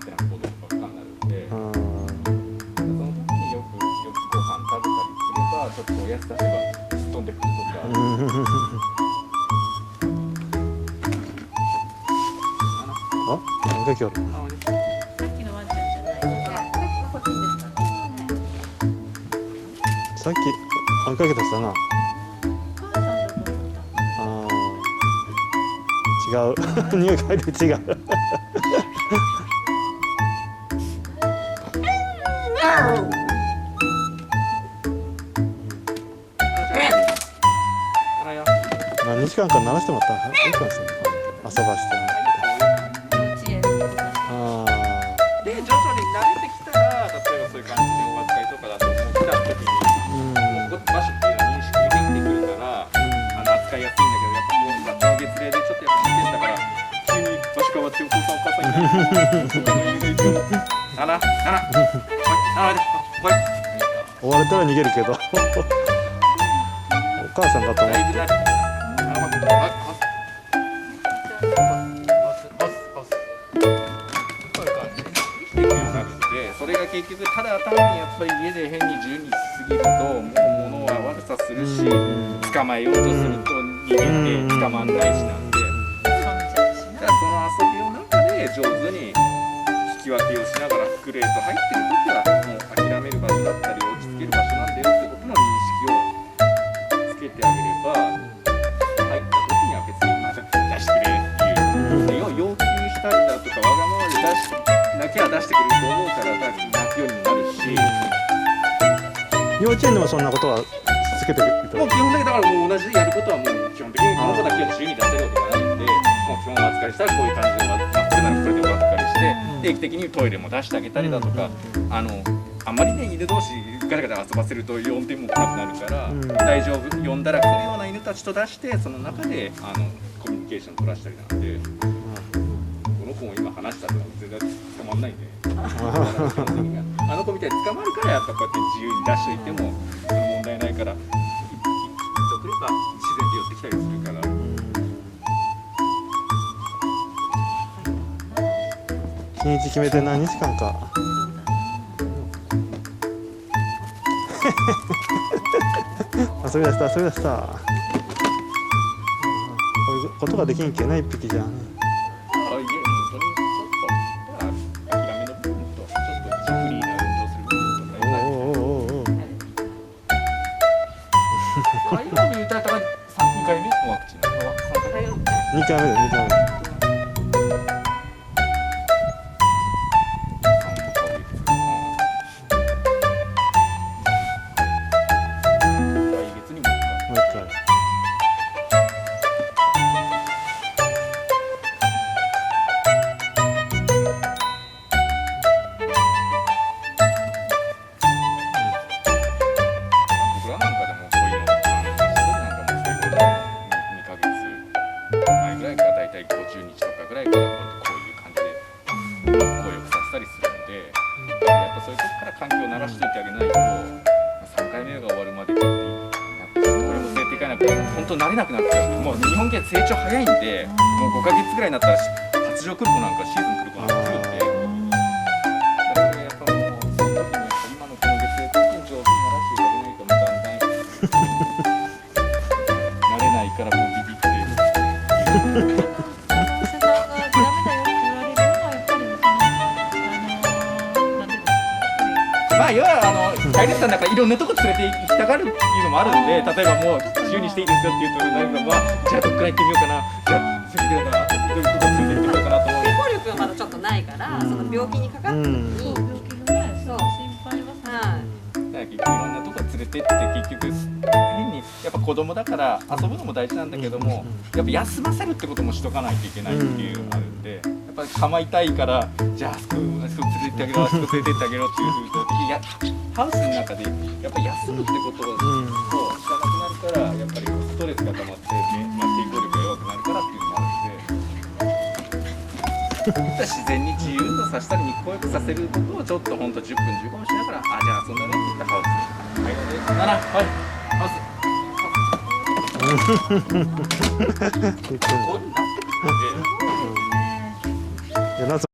ってな行動ばっかになるんで、その時によくご飯食べたりすればちょっとおやつ出せば突っ飛んでくるとか。あ、何か今日。さっきのワンちゃんじゃない。こっちですか。さっき追いかけたしたな。違う。匂い嗅いで違う。何日間か鳴らしてもらったらいいかもしれない。遊ばしてもらって。で徐々に慣れてきたら、例えばそういう感じでお扱いとかだともう来た時に場所っていうのは認識できてくるから、扱いやすいんだけど、やっぱこう月齢でちょっとやっぱ見てたから急に場所変わってお父さんお母さんにあら追われたら逃げるけど。お母さんだと思って。それが結局ただ単にやっぱり家で変に自由にしすぎるともう物は悪さするし、捕まえようとすると逃げて捕まんないしなんで、だからその遊びの中で上手に聞き分けをしながらクレート入ってる時はもう諦める場所だったり落ち着ける場所なんだよってことの認識をつけてあげれば、入った時には別に出してくれっていう要求したりだとかわがままで泣きは出してくれると思うから泣くようになるし、幼稚園でもそんなことはつけてくれた。もう基本的にだからもう同じでやることはもう基本的にこの子だけは自由に出せるわけがないんで、もう基本お預かりしたらこういう感じでまっすぐなるそれでお預かりして定期的にトイレも出してあげたりだとか、あんまりね犬同士ガチャガチャ遊ばせると4点も来なくなるから、大丈夫呼んだら来るような犬たちと出してその中でコミュニケーション取らせたりなんで、この子も今話したら全然捕まんないんであの子みたいに捕まるからやっぱこうやって自由に出しといても問題ないから、言ってくれば自然で寄ってきたりするから。日にち決めて何日間か。遊び出した遊び出した。こういうことができんけない一匹じゃん。2回目だ2回目。本当慣れなくなっちゃう。もう日本犬成長早いんで、もう5ヶ月ぐらいになったら発情来る子なんかシーズン来る子なんか来るんで、だからやっぱもうその時にやっぱ今のこの月齢的に上手にならしていただけないともうだんだん慣れないからもうビビって。まあ要は飼い主さんだからいろんなとこ連れて行きたがるっていうのもあるんで、例えばもう自由にしていいですよっていうとなるのは、じゃあどっから行ってみようかな、じゃあせっかくだからどういうとこ連れて行ってみようかなと思う。抵抗力がまだちょっとないから、その病気にかかった時にそう心配はだから結局いろんなとこ連れてって結局変にやっぱ子供だから遊ぶのも大事なんだけども、やっぱ休ませるってこともしとかないといけないっていうのがあるんで、やっぱり構いたいからじゃああそこ連れて行ってあげろ、あそこ連れて行ってあげろっていうふうにハウスの中でやっぱり休むってことを知らなくなるから、やっぱりストレスが溜まって、抵抗力が弱くなるからっていうのもあるんで、自然に自由とさせたり日光浴させることをちょっとほんと10分15分しながら、じゃあ遊んだねって言ったハウスに入ろうね。ならはいハウスこういうのなってくるんで。